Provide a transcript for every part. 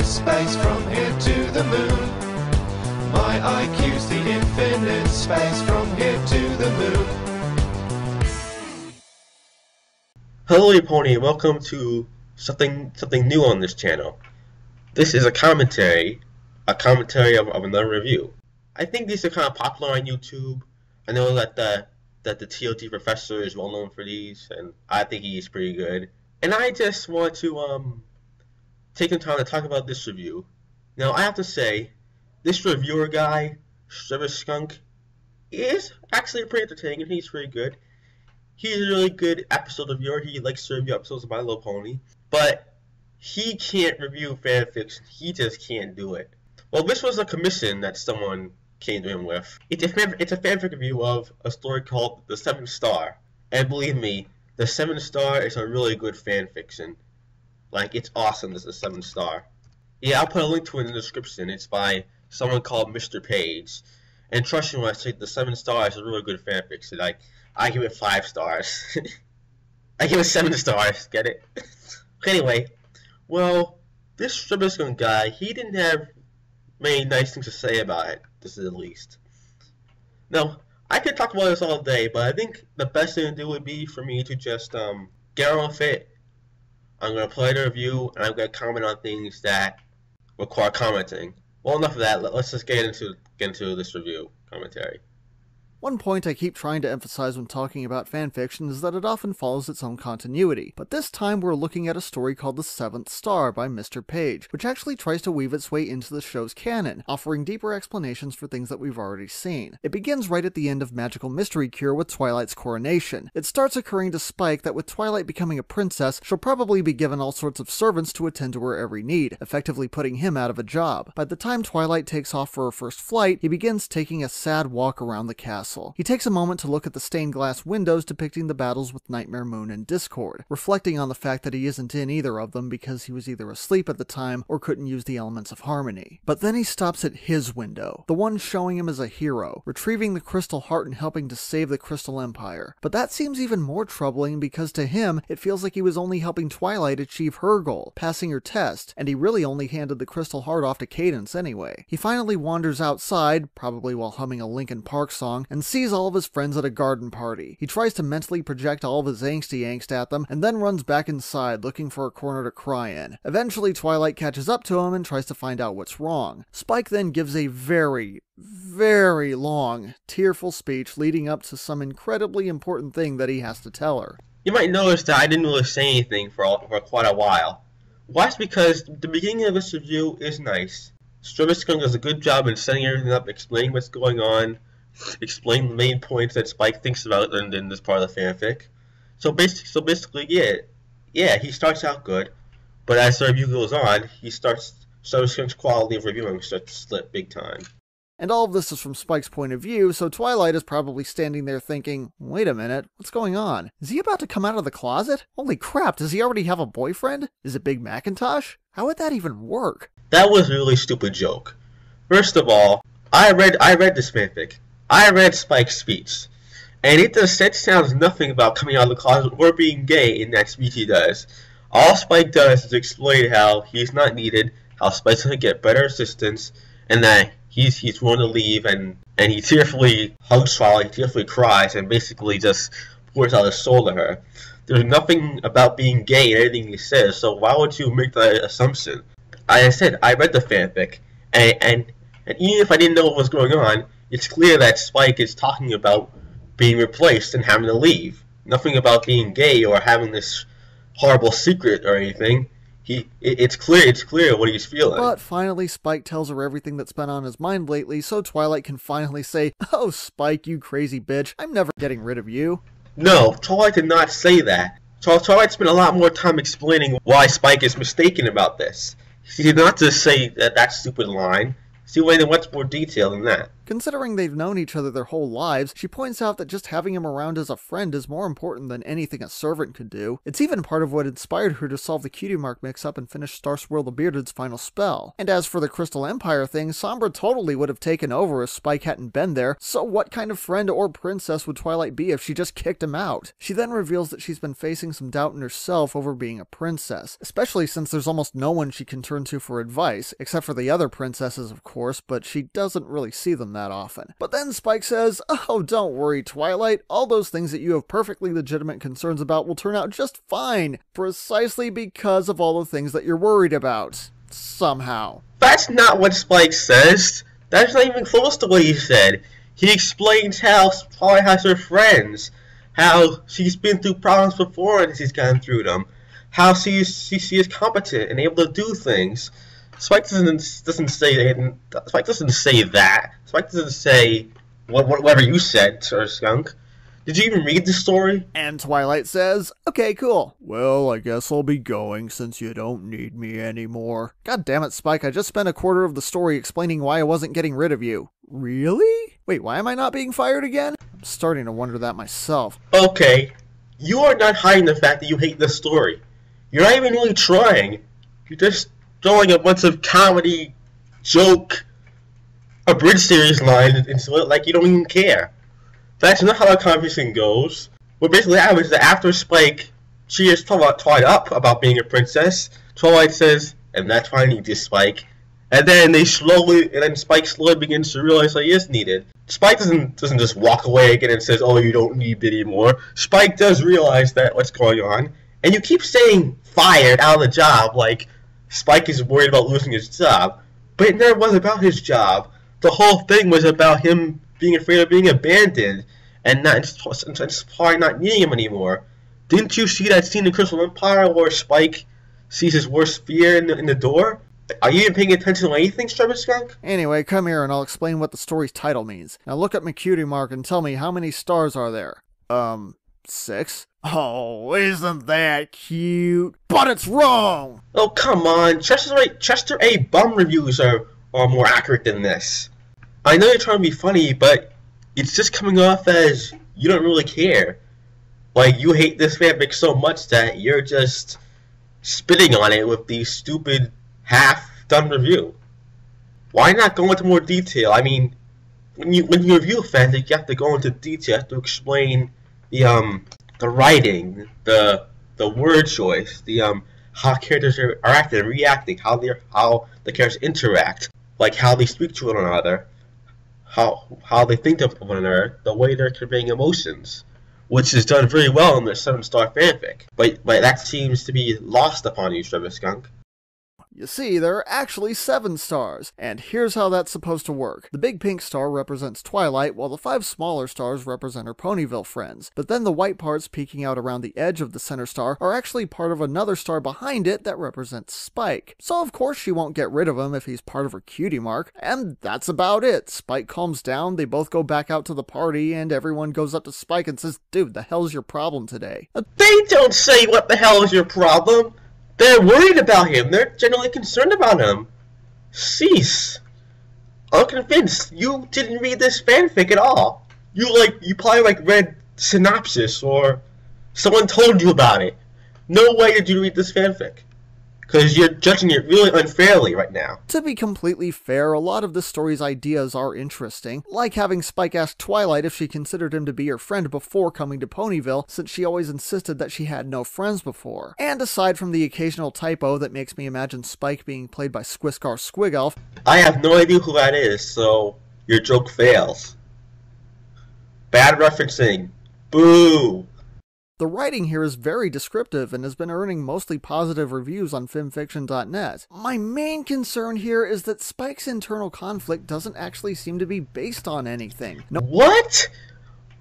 space from here to the moon. My IQ's the infinite space from here to the moon. Hello Pony, welcome to something new on this channel. This is a commentary of another review. I think these are kind of popular on YouTube. I know that the TOT professor is well known for these, and I think he's pretty good. And I just want to take some time to talk about this review. Now I have to say, this reviewer guy, Strebiskunk, is actually pretty entertaining and he's pretty good. He's a really good episode reviewer. He likes to review episodes of My Little Pony, but he can't review fanfiction. He just can't do it. Well, this was a commission that someone came to him with. It's a fanfic review of a story called The 7th Star. And believe me, The 7th Star is a really good fanfiction. Like, it's awesome, this is The 7th Star. Yeah, I'll put a link to it in the description. It's by someone called Mr. Page. And trust me when I say The 7th Star is a really good fanfiction. Like, I give it 5 stars. I give it 7 stars, get it? Anyway, well, this Strebiskunk guy, he didn't have many nice things to say about it, to say the least. Now, I could talk about this all day, but I think the best thing to do would be for me to just get on with it. I'm going to play the review, and I'm going to comment on things that require commenting. Well, enough of that. Let's just get into this review commentary. One point I keep trying to emphasize when talking about fanfiction is that it often follows its own continuity, but this time we're looking at a story called The 7th Star by Mr. Page, which actually tries to weave its way into the show's canon, offering deeper explanations for things that we've already seen. It begins right at the end of Magical Mystery Cure with Twilight's coronation. It starts occurring to Spike that with Twilight becoming a princess, she'll probably be given all sorts of servants to attend to her every need, effectively putting him out of a job. By the time Twilight takes off for her first flight, he begins taking a sad walk around the castle. He takes a moment to look at the stained glass windows depicting the battles with Nightmare Moon and Discord, reflecting on the fact that he isn't in either of them because he was either asleep at the time or couldn't use the elements of harmony. But then he stops at his window, the one showing him as a hero, retrieving the Crystal Heart and helping to save the Crystal Empire. But that seems even more troubling because to him, it feels like he was only helping Twilight achieve her goal, passing her test, and he really only handed the Crystal Heart off to Cadence anyway. He finally wanders outside, probably while humming a Linkin Park song, and sees all of his friends at a garden party. He tries to mentally project all of his angsty angst at them, and then runs back inside looking for a corner to cry in. Eventually, Twilight catches up to him and tries to find out what's wrong. Spike then gives a very long, tearful speech leading up to some incredibly important thing that he has to tell her. You might notice that I didn't really say anything for quite a while. Well, that's because the beginning of this review is nice. Strebiskunk does a good job in setting everything up, explaining what's going on, explain the main points that Spike thinks about in this part of the fanfic. So basically, yeah, he starts out good, but as the review goes on, Strebiskunk's quality of reviewing starts to slip big time. And all of this is from Spike's point of view, so Twilight is probably standing there thinking, wait a minute, what's going on? Is he about to come out of the closet? Holy crap, does he already have a boyfriend? Is it Big Macintosh? How would that even work? That was a really stupid joke. First of all, I read this fanfic. I read Spike's speech, and it sounds nothing about coming out of the closet or being gay in that speech he does. All Spike does is explain how he's not needed, how Spike's going to get better assistance, and that he's willing to leave, and he tearfully hugs Twilight, he tearfully cries, and basically just pours out his soul to her. There's nothing about being gay in anything he says, so why would you make that assumption? Like I said, I read the fanfic, and even if I didn't know what was going on, it's clear that Spike is talking about being replaced and having to leave. Nothing about being gay or having this horrible secret or anything. It's clear what he's feeling. But finally, Spike tells her everything that's been on his mind lately, so Twilight can finally say, "Oh, Spike, you crazy bitch, I'm never getting rid of you." No, Twilight did not say that. Twilight spent a lot more time explaining why Spike is mistaken about this. She did not just say that stupid line. See why in much more detail than that. Considering they've known each other their whole lives, she points out that just having him around as a friend is more important than anything a servant could do. It's even part of what inspired her to solve the Cutie Mark mix-up and finish Starswirl the Bearded's final spell. And as for the Crystal Empire thing, Sombra totally would have taken over if Spike hadn't been there, so what kind of friend or princess would Twilight be if she just kicked him out? She then reveals that she's been facing some doubt in herself over being a princess, especially since there's almost no one she can turn to for advice, except for the other princesses of course, but she doesn't really see them that often. But then Spike says, "Oh, don't worry, Twilight. All those things that you have perfectly legitimate concerns about will turn out just fine, precisely because of all the things that you're worried about. Somehow." That's not what Spike says. That's not even close to what he said. He explains how Twilight has her friends, how she's been through problems before and she's gotten through them, how she is competent and able to do things. Spike doesn't say that. Spike doesn't say that. Spike doesn't say whatever you said, Sir Skunk. Did you even read the story? And Twilight says, "Okay, cool. Well, I guess I'll be going since you don't need me anymore." God damn it, Spike, I just spent a quarter of the story explaining why I wasn't getting rid of you. Really? Wait, why am I not being fired again? I'm starting to wonder that myself. Okay, you are not hiding the fact that you hate the story. You're not even really trying. You're just throwing a bunch of comedy, joke, abridged series lines into it like you don't even care. That's not how the conversation goes. What basically happens is that after Spike cheers Twilight up about being a princess, Twilight says, "And that's why I need this, Spike." And then Spike slowly begins to realize that he is needed. Spike doesn't just walk away again and says, "Oh, you don't need me anymore." Spike does realize that what's going on, and you keep saying fired, out of the job, like Spike is worried about losing his job, but it never was about his job. The whole thing was about him being afraid of being abandoned and probably not needing him anymore. Didn't you see that scene in Crystal Empire where Spike sees his worst fear in the door? Are you even paying attention to anything, Strebiskunk? Anyway, come here and I'll explain what the story's title means. Now look at my cutie mark and tell me how many stars are there. 6. Oh, isn't that cute? But it's wrong! Oh, come on. Chester A. Bum reviews are more accurate than this. I know you're trying to be funny, but it's just coming off as you don't really care. Like, you hate this fanfic so much that you're just spitting on it with the stupid, half-done review. Why not go into more detail? I mean, when you review a fanfic, you have to go into detail. You have to explain the writing, the word choice, how characters are acting and reacting, how the characters interact, like how they speak to one another, how they think of one another, the way they're conveying emotions, which is done very well in the 7-star fanfic. But that seems to be lost upon you, Strebiskunk. You see, there are actually 7 stars, and here's how that's supposed to work. The big pink star represents Twilight, while the 5 smaller stars represent her Ponyville friends. But then the white parts peeking out around the edge of the center star are actually part of another star behind it that represents Spike. So of course she won't get rid of him if he's part of her cutie mark, and that's about it. Spike calms down, they both go back out to the party, and everyone goes up to Spike and says, "Dude, the hell's your problem today?" They don't say what the hell is your problem. They're worried about him. They're generally concerned about him. Cease. I'm convinced you didn't read this fanfic at all. You probably read synopsis or someone told you about it. No way did you read this fanfic. Because you're judging it really unfairly right now. To be completely fair, a lot of this story's ideas are interesting, like having Spike ask Twilight if she considered him to be her friend before coming to Ponyville, since she always insisted that she had no friends before. And aside from the occasional typo that makes me imagine Spike being played by Squiskar Squigelf, I have no idea who that is, so your joke fails. Bad referencing. Boo! the writing here is very descriptive and has been earning mostly positive reviews on filmfiction.net. My main concern here is that Spike's internal conflict doesn't actually seem to be based on anything. No. What?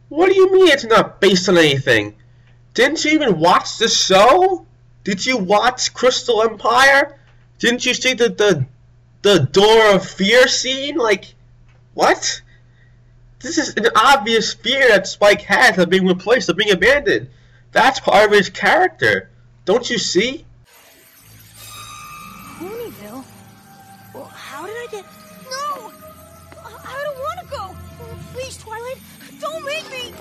What do you mean it's not based on anything? Didn't you even watch the show? Did you watch Crystal Empire? Didn't you see the Door of Fear scene? Like, what? This is an obvious fear that Spike has of being replaced, of being abandoned. That's part of his character. Don't you see? Ponyville? Well, how did I get... No! I don't want to go! Please, Twilight, don't make me!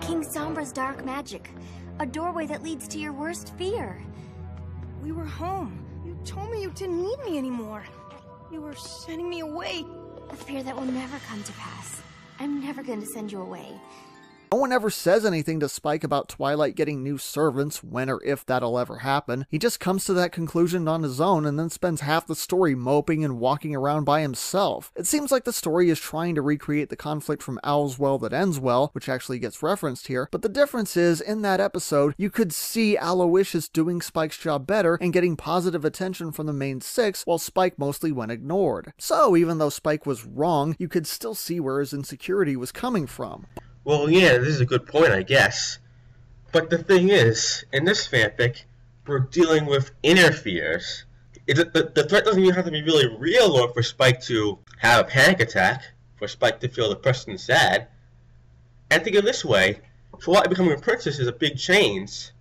King Sombra's dark magic. A doorway that leads to your worst fear. We were home. You told me you didn't need me anymore. You were sending me away. A fear that will never come to pass. I'm never going to send you away. No one ever says anything to Spike about Twilight getting new servants, when or if that'll ever happen. He just comes to that conclusion on his own and then spends half the story moping and walking around by himself. It seems like the story is trying to recreate the conflict from Owl's Well That Ends Well, which actually gets referenced here, but the difference is, in that episode, you could see Aloysius doing Spike's job better and getting positive attention from the main six, while Spike mostly went ignored. So, even though Spike was wrong, you could still see where his insecurity was coming from. Well, yeah, this is a good point, I guess. But the thing is, in this fanfic, we're dealing with inner fears. The threat doesn't even have to be really real or for Spike to have a panic attack, for Spike to feel depressed and sad. And think of it this way, Twilight becoming a princess is a big change,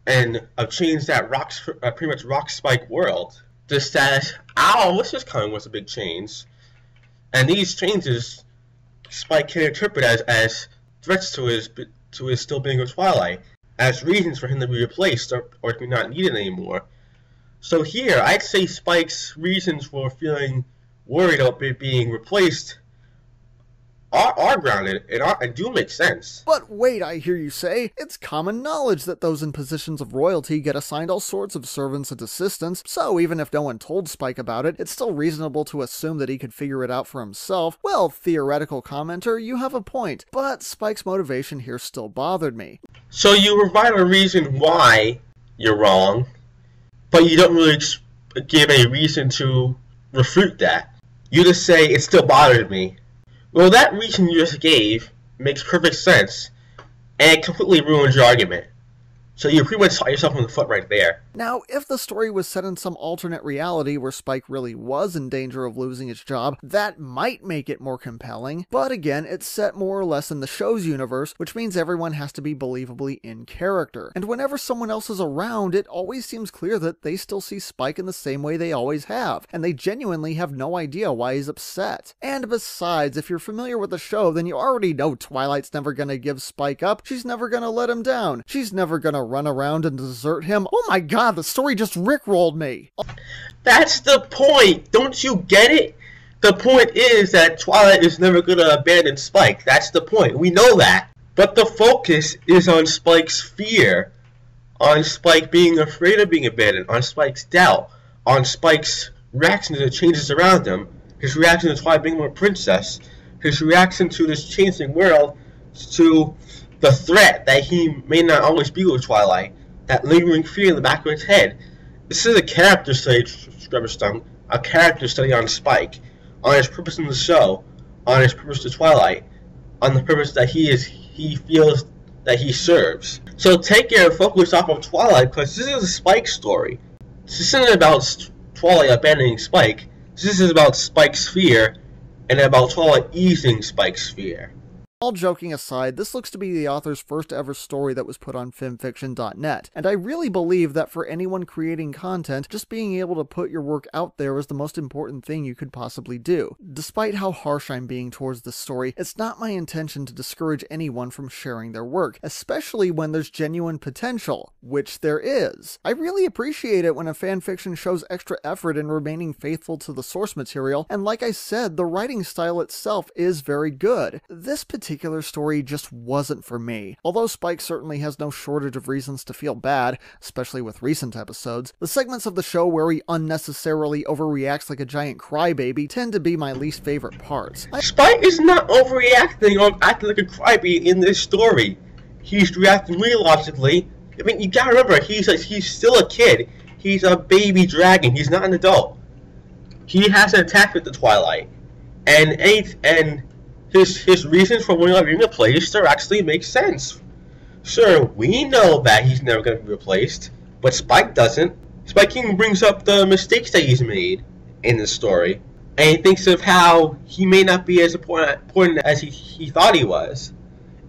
and a change that pretty much rocks Spike's world. Just that Aloysius coming was a big change, and these changes Spike can interpret as threats to his still being with Twilight, as reasons for him to be replaced or to be not needed anymore. So here, I'd say Spike's reasons for feeling worried about being replaced are grounded and do make sense. But wait, I hear you say, it's common knowledge that those in positions of royalty get assigned all sorts of servants and assistants, so even if no one told Spike about it, it's still reasonable to assume that he could figure it out for himself. Well, theoretical commenter, you have a point, but Spike's motivation here still bothered me. So you provide a reason why you're wrong, but you don't really give a reason to refute that. You just say, it still bothered me. Well, that reason you just gave makes perfect sense, and it completely ruins your argument. So you pretty much shot yourself in the foot right there. Now, if the story was set in some alternate reality where Spike really was in danger of losing his job, that might make it more compelling, but again, it's set more or less in the show's universe, which means everyone has to be believably in character. And whenever someone else is around, it always seems clear that they still see Spike in the same way they always have, and they genuinely have no idea why he's upset. And besides, if you're familiar with the show, then you already know Twilight's never gonna give Spike up, she's never gonna let him down, she's never gonna run around and desert him. Oh my god, the story just rickrolled me! That's the point! Don't you get it? The point is that Twilight is never gonna abandon Spike. That's the point. We know that. But the focus is on Spike's fear. On Spike being afraid of being abandoned. On Spike's doubt. On Spike's reaction to the changes around him. His reaction to Twilight being a princess. His reaction to this changing world. To the threat that he may not always be with Twilight, that lingering fear in the back of his head. This is a character study, Strebiskunk, a character study on Spike, on his purpose in the show, on his purpose to Twilight, on the purpose that he feels that he serves. So take your focus off of Twilight, because this is a Spike story. This isn't about Twilight abandoning Spike. This is about Spike's fear, and about Twilight easing Spike's fear. All joking aside, this looks to be the author's first ever story that was put on fanfiction.net, and I really believe that for anyone creating content, just being able to put your work out there is the most important thing you could possibly do. Despite how harsh I'm being towards this story, it's not my intention to discourage anyone from sharing their work, especially when there's genuine potential, which there is. I really appreciate it when a fanfiction shows extra effort in remaining faithful to the source material, and like I said, the writing style itself is very good. This particular story just wasn't for me. Although Spike certainly has no shortage of reasons to feel bad, especially with recent episodes, the segments of the show where he unnecessarily overreacts like a giant crybaby tend to be my least favorite parts. Spike is not overreacting or acting like a crybaby in this story. He's reacting really logically. I mean, you gotta remember, he's still a kid. He's a baby dragon. He's not an adult. He has an attack with the Twilight. And his reasons for wanting to be replaced actually make sense. Sure, we know that he's never going to be replaced, but Spike doesn't. Spike even brings up the mistakes that he's made in the story, and he thinks of how he may not be as important as he thought he was.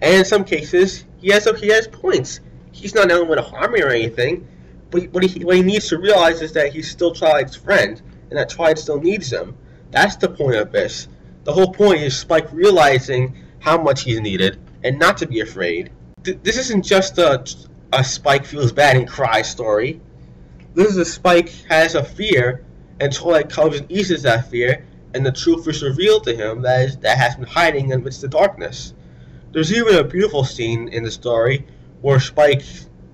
And in some cases, he has points. He's not known with a harmony or anything, but what he needs to realize is that he's still Twilight's friend, and that Twilight still needs him. That's the point of this. The whole point is Spike realizing how much he's needed and not to be afraid. This isn't just a Spike feels bad and cries story. This is a Spike has a fear, and Twilight comes and eases that fear, and the truth is revealed to him that has been hiding amidst the darkness. There's even a beautiful scene in the story where Spike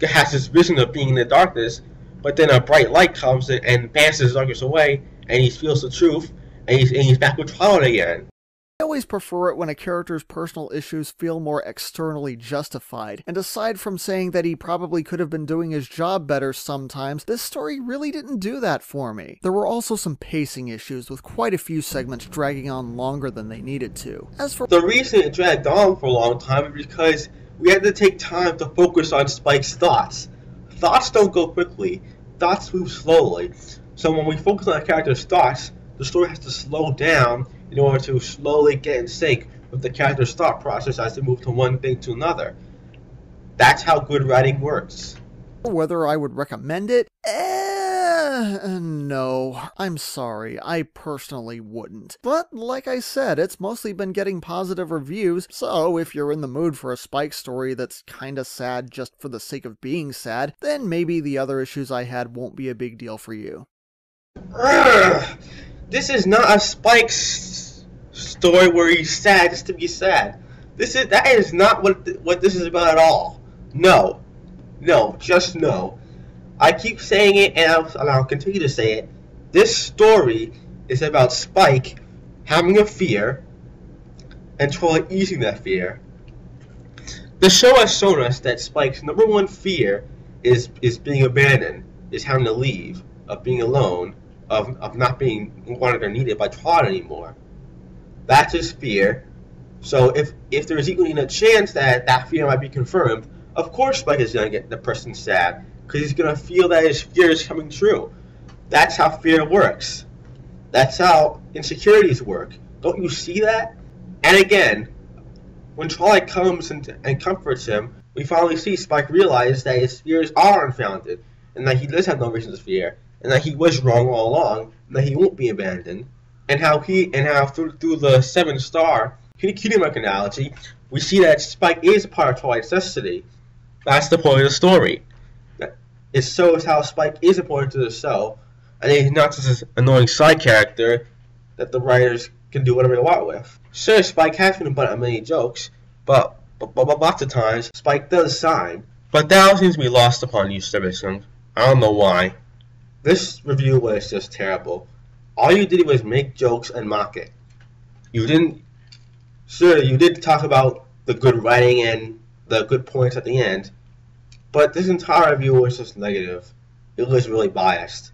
has this vision of being in the darkness, but then a bright light comes and banishes the darkness away, and he feels the truth, and he's back with Twilight again. I always prefer it when a character's personal issues feel more externally justified, and aside from saying that he probably could have been doing his job better sometimes, this story really didn't do that for me. There were also some pacing issues, with quite a few segments dragging on longer than they needed to. As for the reason it dragged on for a long time is because we had to take time to focus on Spike's thoughts. Thoughts don't go quickly, thoughts move slowly, so when we focus on a character's thoughts, the story has to slow down in order to slowly get in sync with the character's thought process as they move from one thing to another. That's how good writing works. whether I would recommend it? No, I'm sorry, I personally wouldn't. But like I said, it's mostly been getting positive reviews, so if you're in the mood for a Spike story that's kinda sad just for the sake of being sad, then maybe the other issues I had won't be a big deal for you. This is not a Spike story where he's sad just to be sad. That is not what this is about at all. No, just no. I keep saying it, and I'll continue to say it. This story is about Spike having a fear and totally easing that fear. The show has shown us that Spike's number one fear is being abandoned, is having to leave, of being alone, of not being wanted or needed by Todd anymore. That's his fear. So if there's even a chance that that fear might be confirmed, of course Spike is going to get the person sad, because he's going to feel that his fear is coming true. That's how fear works. That's how insecurities work. Don't you see that? And again, when Twilight comes and comforts him, we finally see Spike realize that his fears are unfounded, and that he does have no reason to fear, and that he was wrong all along, and that he won't be abandoned, and how through the 7-star Cutie Mark analogy, we see that Spike is part of Twilight's destiny. That's the point of the story. It shows how Spike is important to the show, and he's not just this annoying side character that the writers can do whatever they want with. Sure, Spike has been a butt of many jokes, but lots of times Spike does shine. But that seems to be lost upon you, Strebiskunk. I don't know why. This review was just terrible. All you did was make jokes and mock it. You didn't. Sure, you did talk about the good writing and the good points at the end, but this entire review was just negative. It was really biased.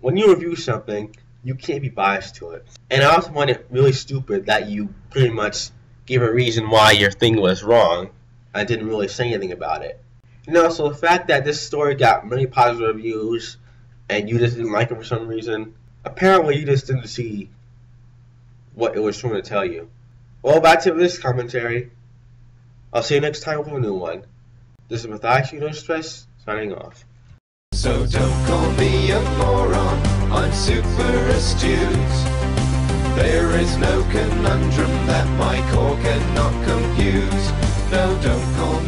When you review something, you can't be biased to it. And I also find it really stupid that you pretty much gave a reason why your thing was wrong and didn't really say anything about it. And also the fact that this story got many positive reviews and you just didn't like it for some reason, apparently you just didn't see what it was trying to tell you. Well, that's it for this commentary. I'll see you next time with a new one. This is Matthais, Unidostres, signing off. So don't call me a moron, I'm super astute. There is no conundrum that my core cannot compute. No, don't call